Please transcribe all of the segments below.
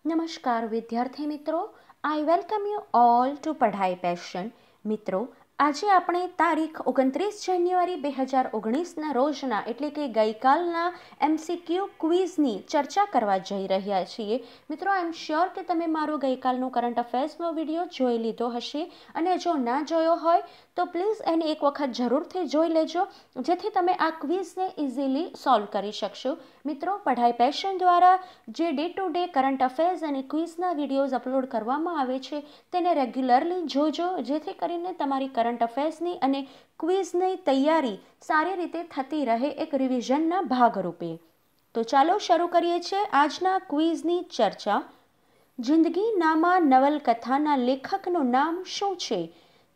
નમસ્કાર વિદ્યાર્થી મિત્રો, I welcome you all to Padhai Passion. મિત્રો, આજે આપણે તારીખ 29 જાન્યુઆરી 2019ના રોજના એટલે કે ગઈકાલના MCQ ક્વિઝની ચર્ચા કરવા જઈ રહ્યા છીએ. મિત્રો, આઈ એમ શ્યોર કે તમે મારો ગઈકાલનો કરંટ અફેર્સનો વિડીયો જોઈ લીધો હશે અને જો ના જોયો હોય તો પ્લીઝ એને એક વખત જરૂરથી જોઈ લેજો, જેથી તમે આ ક્વિઝને ઇઝીલી સોલ્વ કરી શકશો. મિત્રો, પઢાઈ પેશન દ્વારા જે day to day current affairs અને ક્વિઝના વિડીયોઝ અપલોડ કરવામાં આવે છે તેને રેગ્યુલરલી જોજો, જેથી કરીને તમારી કરંટ અફેર્સની અને ક્વિઝની તૈયારી સારી રીતે થતી રહે એક રિવિઝનના ભાગરૂપે. તો ચાલો શરૂ કરીએ છીએ આજના ક્વિઝની ચર્ચા. જિંદગીનામા નવલકથાના લેખકનું નામ શું છે?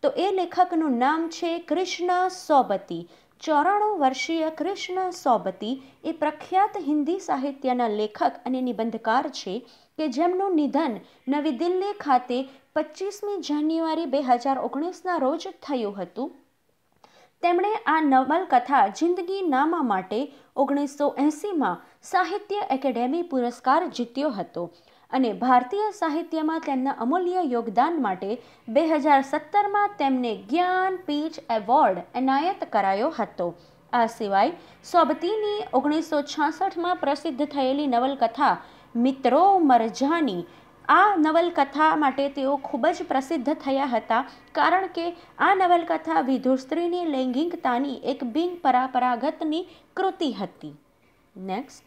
તો એ લેખકનું નામ છે કૃષ્ણ સોબતી. 94 વર્ષીય કૃષ્ણ સોબતી એ પ્રખ્યાત હિન્દી સાહિત્યના લેખક અને નિબંધકાર છે કે જેમનું નિધન નવી દિલ્હી ખાતે 25મી જાન્યુઆરી 2019ના રોજ થયું હતું. તેમણે આ નવલકથા જિંદગીનામા માટે 1980માં સાહિત્ય એકેડેમી પુરસ્કાર જીત્યો હતો અને ભારતીય સાહિત્યમાં તેમના અમૂલ્ય યોગદાન માટે 2017માં તેમને જ્ઞાનપીઠ એવોર્ડ એનાયત કરાયો હતો. આ સિવાય સોબતીની 1966માં પ્રસિદ્ધ થયેલી નવલકથા મિત્રો મરજાની, આ નવલકથા માટે તેઓ ખૂબ જ પ્રસિદ્ધ થયા હતા કારણ કે આ નવલકથા વિધુર સ્ત્રીની લૈંગિકતાની એક બિનપરંપરાગતની કૃતિ હતી. નેક્સ્ટ,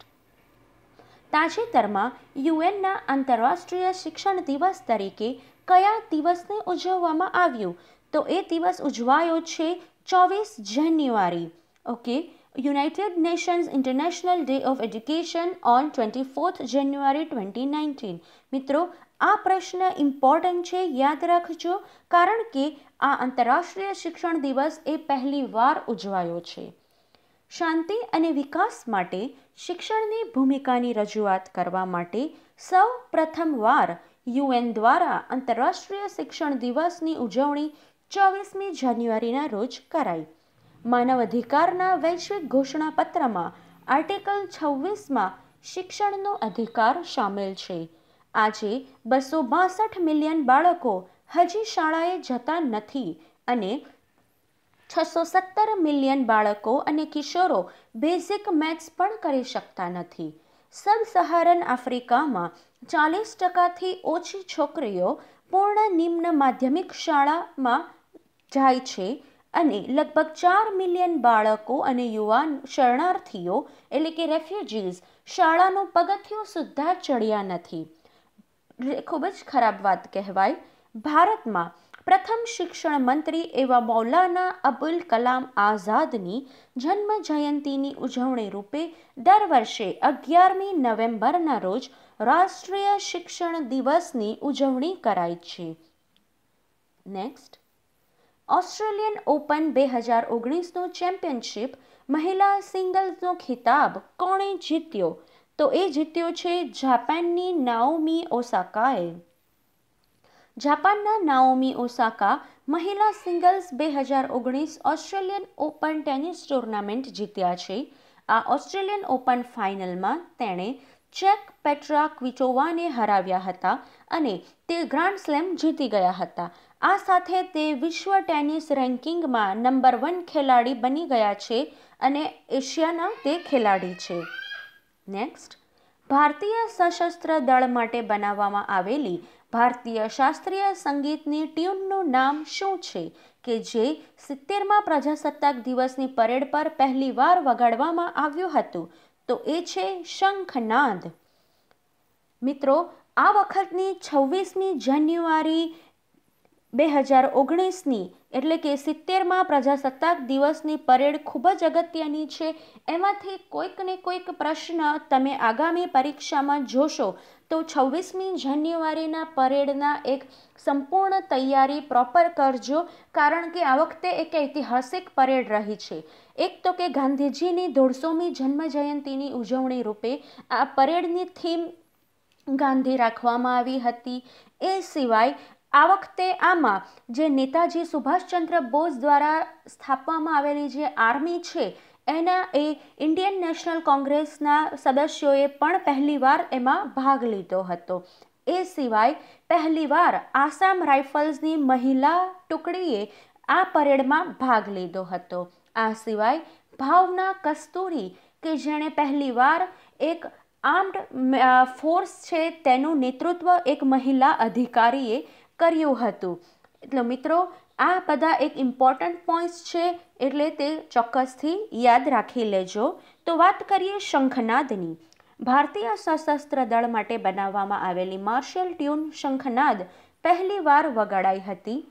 તાજેતરમાં યુએનના આંતરરાષ્ટ્રીય શિક્ષણ દિવસ તરીકે કયા દિવસને ઉજવવામાં આવ્યું? તો એ દિવસ ઉજવાયો છે 24 January. Okay, United Nations International Day of Education on 24th January 2019. મિત્રો, આ પ્રશ્ન ઇમ્પોર્ટન્ટ છે, યાદ રાખજો, કારણ કે આ આંતરરાષ્ટ્રીય શિક્ષણ દિવસ એ પહેલી વાર ઉજવાયો છે. શાંતિ અને વિકાસ માટે શિક્ષણની ભૂમિકાની રજૂઆત કરવા માટે સૌ પ્રથમવાર યુએન દ્વારા આંતરરાષ્ટ્રીય શિક્ષણ દિવસની ઉજવણી 24મી જાન્યુઆરીના રોજ કરાઈ. માનવ અધિકારના વૈશ્વિક ઘોષણાપત્રમાં આર્ટિકલ 26માં શિક્ષણનો અધિકાર સામેલ છે. આજે 262 મિલિયન બાળકો હજી શાળાએ જતા નથી અને 617 મિલિયન બાળકો અને કિશોરો બેઝિક મેથ્સ પણ કરી શકતા નથી. સબ સહારન આફ્રિકામાં 40%થી ઓછી છોકરીઓ પૂર્ણ નિમ્ન માધ્યમિક શાળામાં જાય છે અને લગભગ 4 મિલિયન બાળકો અને યુવાન શરણાર્થીઓ એટલે કે રેફ્યુજીઝ શાળાનું પગથિયું સુદ્ધા ચડ્યા નથી. ખૂબ જ ખરાબ વાત કહેવાય. ભારતમાં પ્રથમ શિક્ષણ મંત્રી એવા મૌલાના અબુલ કલામ આઝાદની જન્મ જયંતિની ઉજવણી રૂપે દર વર્ષે 11મી નવેમ્બરના રોજ રાષ્ટ્રીય શિક્ષણ દિવસની ઉજવણી કરાય છે. નેક્સ્ટ, ઓસ્ટ્રેલિયન ઓપન 2019નો ચેમ્પિયનશિપ મહિલા સિંગલ્સનો ખિતાબ કોણે જીત્યો? તો એ જીત્યો છે જાપાનની નાઓમી ઓસાકાએ. જાપાનના નાઓમી ઓસાકા મહિલા singles 2019 Australian open tennis tournament જીત્યા છે. આ ઓસ્ટ્રેલિયન ઓપન ફાઇનલમાં તેણે ચેક પેટ્રા ક્વિટોવાને હરાવ્યા હતા અને તે ગ્રાન્ડ સ્લેમ જીતી ગયા હતા. આ સાથે તે વિશ્વ ટેનિસ રેન્કિંગમાં નંબર 1 ખેલાડી બની ગયા છે અને એશિયાના તે ખેલાડી છે. નેક્સ્ટ, ભારતીય સશસ્ત્ર દળ માટે બનાવવામાં આવેલી ભારતીય શાસ્ત્રીય સંગીતની ટ્યુનનું નામ શું છે કે જે 70મા પ્રજાસત્તાક દિવસની પરેડ પર પહેલીવાર વગાડવામાં આવ્યું હતું? તો એ છે શંખનાદ. મિત્રો, આ વખતની 26મી જાન્યુઆરી 2019ની એટલે કે 70મા પ્રજાસત્તાક દિવસની પરેડ ખૂબ જ અગત્યની છે. એમાંથી કોઈક ને કોઈક પ્રશ્ન તમે આગામી પરીક્ષામાં જોશો તો 26મી જાન્યુઆરીના પરેડના એક સંપૂર્ણ તૈયારી પ્રોપર કરજો, કારણ કે આ વખતે એક ઐતિહાસિક પરેડ રહી છે. એક તો કે ગાંધીજીની 150મી જન્મ જયંતિની ઉજવણી રૂપે આ પરેડની થીમ ગાંધી રાખવામાં આવી હતી. એ સિવાય આ વખતે આમાં જે નેતાજી સુભાષચંદ્ર બોઝ દ્વારા સ્થાપવામાં આવેલી જે આર્મી છે એના એ ઇન્ડિયન નેશનલ કોંગ્રેસના સદસ્યોએ પણ પહેલીવાર એમાં ભાગ લીધો હતો. એ સિવાય પહેલીવાર આસામ રાઇફલ્સની મહિલા ટુકડીએ આ પરેડમાં ભાગ લીધો હતો. આ સિવાય ભાવના કસ્તુરી કે જેણે પહેલીવાર એક આર્મ્ડ ફોર્સ છે તેનું નેતૃત્વ એક મહિલા અધિકારીએ કર્યું હતું. એટલે મિત્રો આ બધા એક ઇમ્પોર્ટન્ટ પોઈન્ટ્સ છે એટલે તે ચોક્કસથી યાદ રાખી લેજો. તો વાત કરીએ શંખનાદની. ભારતીય સશસ્ત્ર દળ માટે બનાવવામાં આવેલી માર્શલ ટ્યુન શંખનાદ પહેલીવાર વગાડાઈ હતી.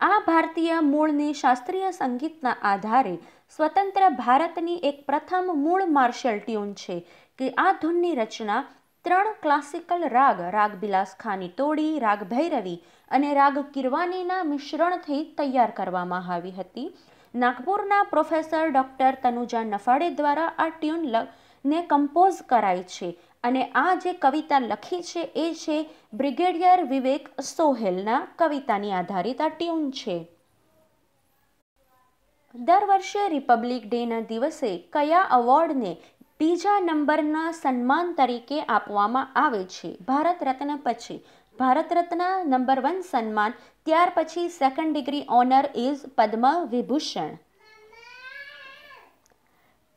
આ ભારતીય મૂળની શાસ્ત્રીય સંગીતના આધારે સ્વતંત્ર ભારતની એક પ્રથમ મૂળ માર્શલ ટ્યુન છે કે આ ધૂનની રચના 3 ક્લાસિકલ રાગ બિલાસ ખાની તોડી, રાગ ભૈરવી અને રાગ કિરવાનીના મિશ્રણથી તૈયાર કરવામાં આવી હતી. નાગપુરના પ્રોફેસર ડૉક્ટર તનુજા નફાડે દ્વારા આ ટ્યુન ને કમ્પોઝ કરાઈ છે અને આ જે કવિતા લખી છે એ છે બ્રિગેડિયર વિવેક સોહેલના કવિતાની આધારિત આ ટ્યુન છે. દર વર્ષે રિપબ્લિક ડેના દિવસે કયા એવોર્ડને બીજા નંબરના સન્માન તરીકે આપવામાં આવે છે? ભારત રત્ન પછી ભારત રત્ન નંબર 1 સન્માન, ત્યાર પછી second degree honour is Padma Vibhushan.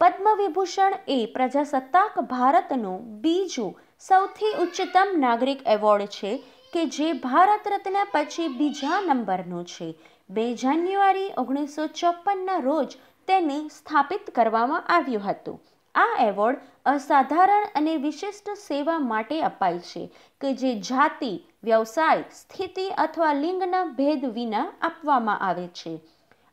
Padma Vibhushan એ પ્રજાસત્તાક ભારતનું બીજું સૌથી ઉચ્ચતમ નાગરિક એવોર્ડ છે કે જે ભારત રત્ન પછી બીજા નંબરનું છે. 2 જાન્યુઆરી 1954ના રોજ તેને સ્થાપિત કરવામાં આવ્યું હતું. આ એવોર્ડ અસાધારણ અને વિશિષ્ટ સેવા માટે અપાય છે કે જે જાતિ, વ્યવસાય, સ્થિતિ અથવા લિંગના ભેદ વિના આપવામાં આવે છે.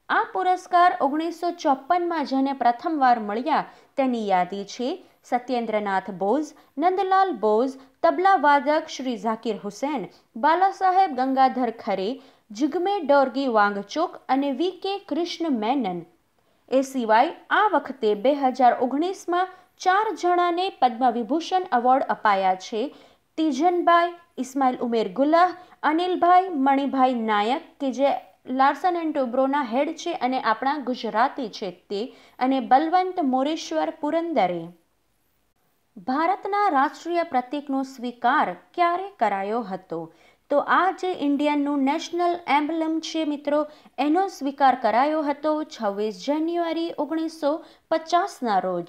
આ પુરસ્કાર 1954માં જેને પ્રથમવાર મળ્યા તેની યાદી છે સત્યેન્દ્રનાથ બોઝ, નંદલાલ બોઝ, તબલા વાદક શ્રી ઝાકિર હુસેન, બાલાસાહેબ ગંગાધર ખરે, જિગ્મે ડોર્ગી વાંગચુક અને વી.કે. કૃષ્ણ મેનન. એ સિવાય આ વખતે 2019માં 4 જણાને પદ્મ વિભૂષણ એવોર્ડ અપાયા છે. તીજનભાઈ, ઇસ્માઇલ ઉમેર ગુલાહ, અનિલભાઈ મણિભાઈ નાયક કે જે લાર્સન એન્ડ ટુબ્રોના હેડ છે અને આપણા ગુજરાતી છે તે, અને બલવંત મોરેશ્વર પુરંદરે. ભારતના રાષ્ટ્રીય પ્રતીકનો સ્વીકાર ક્યારે કરાયો હતો? તો આ જે ઇન્ડિયનનું નેશનલ એમ્બલમ છે મિત્રો એનો સ્વીકાર કરાયો હતો 26 જાન્યુઆરી 1950ના રોજ.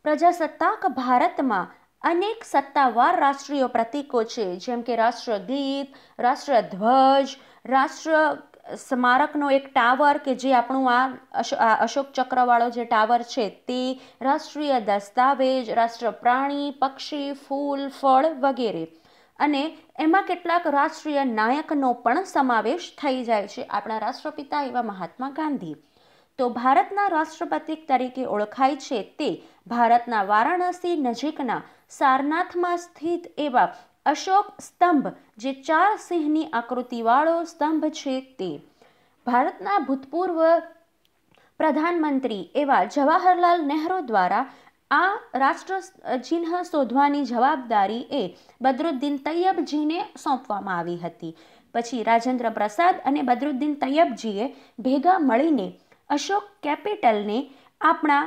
પ્રજાસત્તાક ભારતમાં અનેક સત્તાવાર રાષ્ટ્રીય પ્રતીકો છે જેમ કે રાષ્ટ્રગીત, રાષ્ટ્રધ્વજ, રાષ્ટ્ર સ્મારકનો એક ટાવર કે જે આપણું આ અશોક ચક્રવાળો જે ટાવર છે તે, રાષ્ટ્રીય દસ્તાવેજ, રાષ્ટ્ર પ્રાણી, પક્ષી, ફૂલ, ફળ વગેરે. અને એમાં કેટલાક રાષ્ટ્રીય નાયકનો પણ સમાવેશ થઈ જાય છે, આપણા રાષ્ટ્રપિતા એવા મહાત્મા ગાંધી. તો ભારતના રાષ્ટ્રપ્રતીક તરીકે ઓળખાય છે તે ભારતના વારાણસી નજીકના સારનાથમાં સ્થિત એવા અશોક સ્તંભ જે 4 સિંહની આકૃતિવાળો સ્તંભ છે તે. ભારતના ભૂતપૂર્વ પ્રધાનમંત્રી એવા જવાહરલાલ નહેરુ દ્વારા આ રાષ્ટ્ર ચિહ્ન શોધવાની જવાબદારી એ બદરુદ્દીન તૈયબજીને સોંપવામાં આવી હતી. પછી રાજેન્દ્ર પ્રસાદ અને બદરુદ્દીન તૈયબજીએ ભેગા મળીને અશોક કેપિટલને આપણા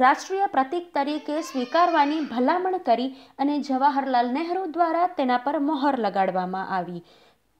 રાષ્ટ્રીય પ્રતીક તરીકે સ્વીકારવાની ભલામણ કરી અને જવાહરલાલ નહેરુ દ્વારા તેના પર મહોર લગાડવામાં આવી.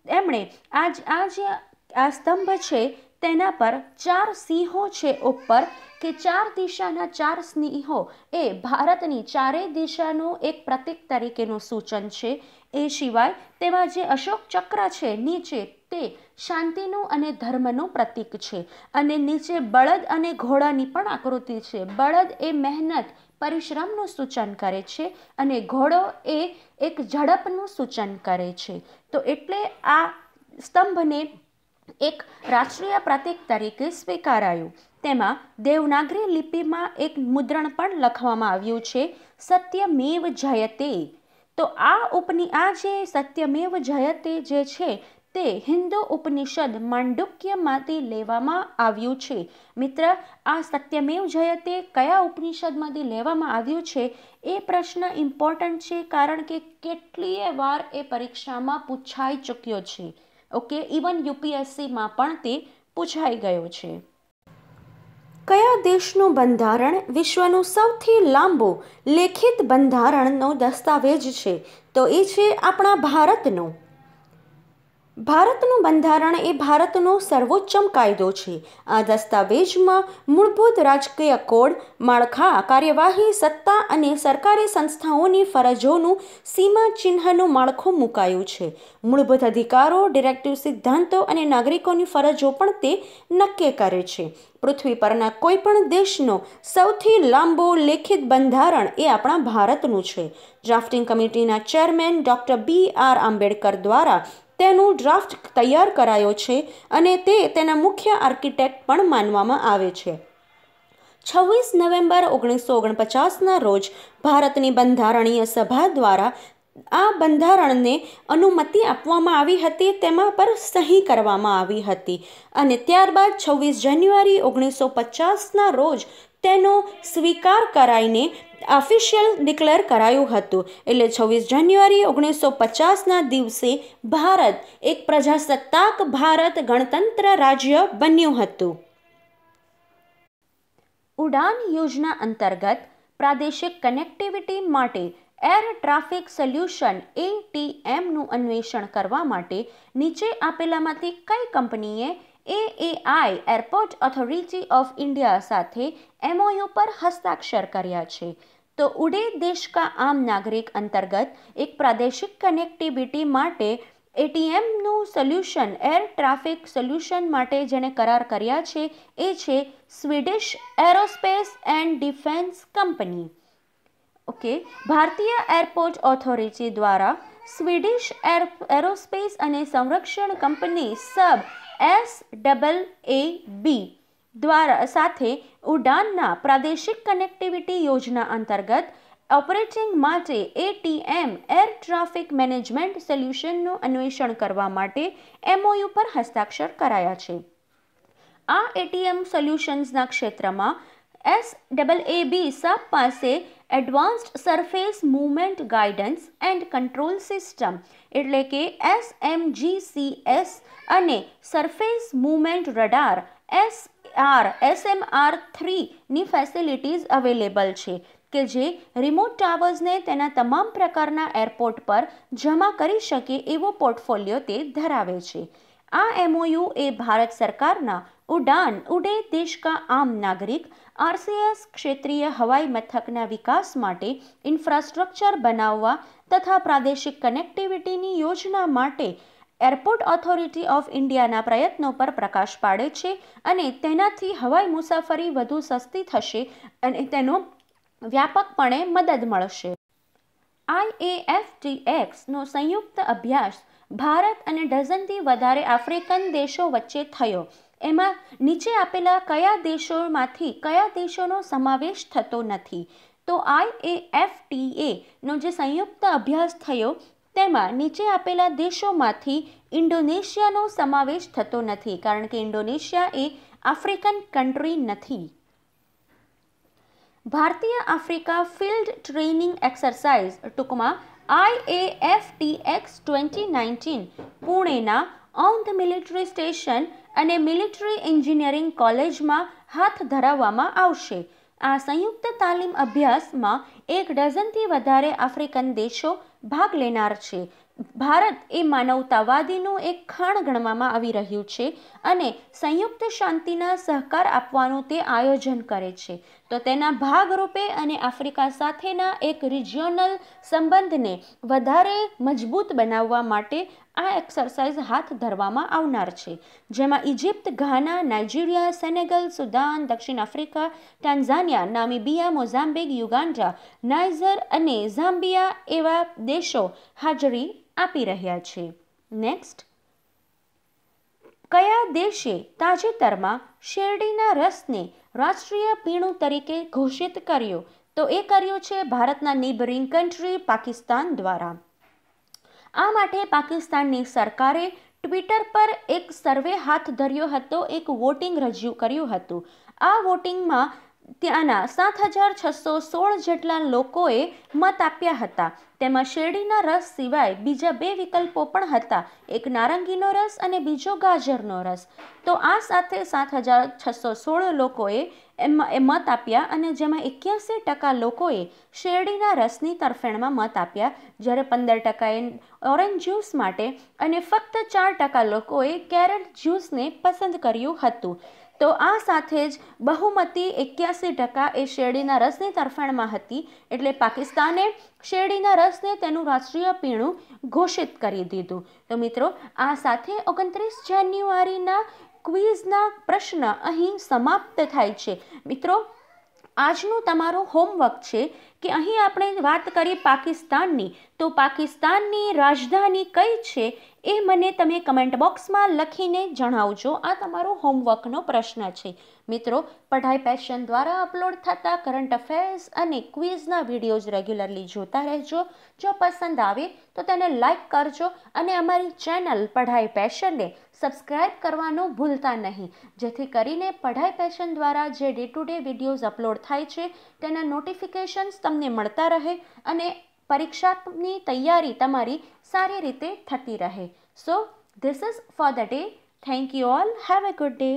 એમણે આ સ્તંભ છે તેના પર 4 સિંહો છે ઉપર કે 4 દિશાના 4 સિંહો એ ભારતની ચારેય દિશાનું એક પ્રતીક તરીકેનું સૂચન છે. એ સિવાય તેમાં જે અશોક ચક્ર છે નીચે તે શાંતિનું અને ધર્મનું પ્રતીક છે અને નીચે બળદ અને ઘોડાની પણ આકૃતિ છે. બળદ એ મહેનત, પરિશ્રમનું સૂચન કરે છે અને ઘોડો એ એક ઝડપનું સૂચન કરે છે. તો એટલે આ સ્તંભને એક રાષ્ટ્રીય પ્રતીક તરીકે સ્વીકારાયું. તેમાં દેવનાગરી લિપિમાં એક મુદ્રણ પણ લખવામાં આવ્યું છે સત્યમેવ જયતે. તો આ જે સત્યમેવ જયતે જે છે તે હિન્દુ ઉપનિષદ માંડુક્યમાંથી લેવામાં આવ્યું છે. મિત્ર, આ સત્યમેવ જયતે કયા ઉપનિષદમાંથી લેવામાં આવ્યું છે એ પ્રશ્ન ઇમ્પોર્ટન્ટ છે કારણ કે કેટલીય વાર એ પરીક્ષામાં પૂછાઈ ચૂક્યો છે. ઓકે, ઇવન યુપીએસસીમાં પણ તે પૂછાઈ ગયો છે. કયા દેશનું બંધારણ વિશ્વનું સૌથી લાંબો લેખિત બંધારણનો દસ્તાવેજ છે? તો એ છે આપણા ભારતનો. ભારતનું બંધારણ એ ભારતનો સર્વોચ્ચમ કાયદો છે. આ દસ્તાવેજમાં મૂળભૂત રાજકીય કોડ, માળખા, કાર્યવાહી, સત્તા અને સરકારી સંસ્થાઓની ફરજોનું સીમાચિહ્નનું માળખું મુકાયું છે. મૂળભૂત અધિકારો, ડિરેક્ટિવ સિદ્ધાંતો અને નાગરિકોની ફરજો પણ તે નક્કી કરે છે. પૃથ્વી પરના કોઈપણ દેશનો સૌથી લાંબો લેખિત બંધારણ એ આપણા ભારતનું છે. ડ્રાફ્ટિંગ કમિટીના ચેરમેન ડૉક્ટર B.R. આંબેડકર દ્વારા તેનું ડ્રાફ્ટ તૈયાર કરાયો છે અને તે તેના મુખ્ય આર્કિટેક્ટ પણ માનવામાં આવે છે. 26 નવેમ્બર 1949ના રોજ ભારતની બંધારણીય સભા દ્વારા આ બંધારણને અનુમતિ આપવામાં આવી હતી, તેમાં પર સહી કરવામાં આવી હતી અને ત્યારબાદ 26 જાન્યુઆરી 1950ના રોજ તેનો સ્વીકાર કરાઈને ઓફિશિયલ ડિક્લેર કરાયું હતું. એટલે 26 જાન્યુઆરી 1950ના દિવસે ભારત એક પ્રજાસત્તાક ભારત ગણતંત્ર રાજ્ય બન્યું હતું. ઉડાન યોજના અંતર્ગત પ્રાદેશિક કનેક્ટિવિટી માટે એર ટ્રાફિક સોલ્યુશન ATMનું અન્વેષણ કરવા માટે નીચે આપેલામાંથી કઈ કંપનીએ AAI airport authority of India સાથે MOU પર હસ્તાક્ષર કર્યા છે? તો ઉડે દેશ કા આમ નાગરિક અંતર્ગત એક પ્રાદેશિક કનેક્ટિવિટી માટે ATMનું સોલ્યુશન, એર ટ્રાફિક સોલ્યુશન માટે જેણે કરાર કર્યા છે એ છે Swedish aerospace and defence company. Okay, ભારતીય એરપોર્ટ ઓથોરિટી દ્વારા સ્વીડિશ એરોસ્પેસ અને સંરક્ષણ કંપની SAAB દ્વારા સાથે ઉડાનના પ્રાદેશિક કનેક્ટિવિટી યોજના અંતર્ગત ઓપરેટિંગ માટે ATM એર ટ્રાફિક મેનેજમેન્ટ સોલ્યુશનનું અન્વેષણ કરવા માટે MOU પર હસ્તાક્ષર કરાયા છે. આ ATM સોલ્યુશન્સના ક્ષેત્રમાં SAAB સબ પાસે advanced surface movement guidance and control system એટલે કે SMGCS અને સરફેસ મૂવમેન્ટ રડાર SMR3ની ફેસિલિટીઝ અવેલેબલ છે કે જે રિમોટ ટાવર્સને તેના તમામ પ્રકારના એરપોર્ટ પર જમા કરી શકે એવો પોર્ટફોલિયો તે ધરાવે છે. આ MOU એ ભારત સરકારના ઉડે દેશ કા આમ નાગરિક RCS ક્ષેત્રીય હવાઈ મથકના વિકાસ માટે ઇન્ફ્રાસ્ટ્રક્ચર બનાવવા તથા પ્રાદેશિક કનેક્ટિવિટીની યોજના માટે એરપોર્ટ ઓથોરિટી ઓફ ઇન્ડિયાના પ્રયત્નો પર પ્રકાશ પાડે છે અને તેનાથી હવાઈ મુસાફરી વધુ સસ્તી થશે અને તેનો વ્યાપકપણે મદદ મળશે. IAFTXનો સંયુક્ત અભ્યાસ ભારત અને ડઝનથી વધારે આફ્રિકન દેશો વચ્ચે થયો. એમાં નીચે આપેલા કયા દેશોમાંથી કયા દેશોનો સમાવેશ થતો નથી? તો IAFTA નો જે સંયુક્ત અભ્યાસ થયો તેમાં નીચે આપેલા દેશોમાંથી ઇન્ડોનેશિયાનો સમાવેશ થતો નથી, કારણ કે ઇન્ડોનેશિયા એ આફ્રિકન કન્ટ્રી નથી. ભારતીય આફ્રિકા ફિલ્ડ ટ્રેનિંગ એક્સરસાઇઝ ટૂંકમાં IAFTX 2019 પુણેના ઓંધ મિલિટરી સ્ટેશન અને મિલિટરી એન્જિનિયરિંગ કોલેજમાં હાથ ધરવામાં આવશે. આ સંયુક્ત તાલીમ અભ્યાસમાં 1 ડઝનથી વધારે આફ્રિકન દેશો ભાગ લેનાર છે. ભારત એ માનવતાવાદીનું એક ખાણ ગણવામાં આવી રહ્યું છે અને સંયુક્ત શાંતિના સહકાર આપવાનું તે આયોજન કરે છે. તો તેના ભાગરૂપે અને આફ્રિકા સાથેના એક રિજિયોનલ સંબંધને વધારે મજબૂત બનાવવા માટે આ એક્સરસાઇઝ હાથ ધરવામાં આવનાર છે, જેમાં ઇજિપ્ત, ઘાના, નાઇજીરિયા, સેનેગલ, સુદાન, દક્ષિણ Africa, Tanzania, Namibia, Mozambique, Uganda, Niger અને ઝામ્બિયા એવા દેશો હાજરી આપી રહ્યા છે. નેક્સ્ટ, કયા દેશે તાજેતરમાં શેરડીના રસને રાષ્ટ્રીય પીણું તરીકે ઘોષિત કર્યો? તો એ કર્યો છે ભારતના નેબરિંગ કન્ટ્રી પાકિસ્તાન દ્વારા. આ માટે પાકિસ્તાનની સરકારે ટ્વિટર પર એક સર્વે હાથ ધર્યો હતો, એક વોટિંગ રજૂ કર્યું હતું. આ વોટિંગમાં ત્યાંના 7,616 જેટલા લોકોએ મત આપ્યા હતા. તેમાં શેરડીના રસ સિવાય બીજા 2 વિકલ્પો પણ હતા, એક નારંગીનો રસ અને બીજો ગાજરનો રસ. તો આ સાથે 7,616 લોકોએ મત આપ્યા અને જેમાં 81% લોકોએ શેરડીના રસની તરફેણમાં મત આપ્યા, જ્યારે 15%એ ઓરેન્જ જ્યુસ માટે અને ફક્ત 4% લોકોએ કેરેટ જ્યુસને પસંદ કર્યું હતું. તો આ સાથે જ બહુમતી 81% એ શેરડીના રસની તરફેણમાં હતી, એટલે પાકિસ્તાને શેરડીના રસને તેનું રાષ્ટ્રીય પીણું ઘોષિત કરી દીધું. તો મિત્રો, આ સાથે 29 જાન્યુઆરીના ક્વિઝના પ્રશ્ન અહીં સમાપ્ત થાય છે. મિત્રો, આજનું તમારું હોમવર્ક છે કે અહીં આપણે વાત કરી પાકિસ્તાનની, તો પાકિસ્તાનની રાજધાની કઈ છે એ મને તમે કમેન્ટ બોક્સમાં લખીને જણાવજો. આ તમારો હોમવર્કનો પ્રશ્ન છે. મિત્રો, પઢાઈ પેશન દ્વારા અપલોડ થતા કરંટ અફેર્સ અને ક્વિઝના વિડીયોઝ રેગ્યુલરલી જોતા રહેજો. જો પસંદ આવે તો તેને લાઈક કરજો અને અમારી ચેનલ પઢાઈ પેશનને સબસ્ક્રાઈબ કરવાનું ભૂલતા નહીં, જેથી કરીને પઢાઈ પેશન દ્વારા જે day to day videos upload થાય છે તેના નોટિફિકેશન્સ તમને મળતા રહે અને પરીક્ષાની તૈયારી તમારી સારી રીતે થતી રહે. So this is for the day. Thank you all. Have a good day.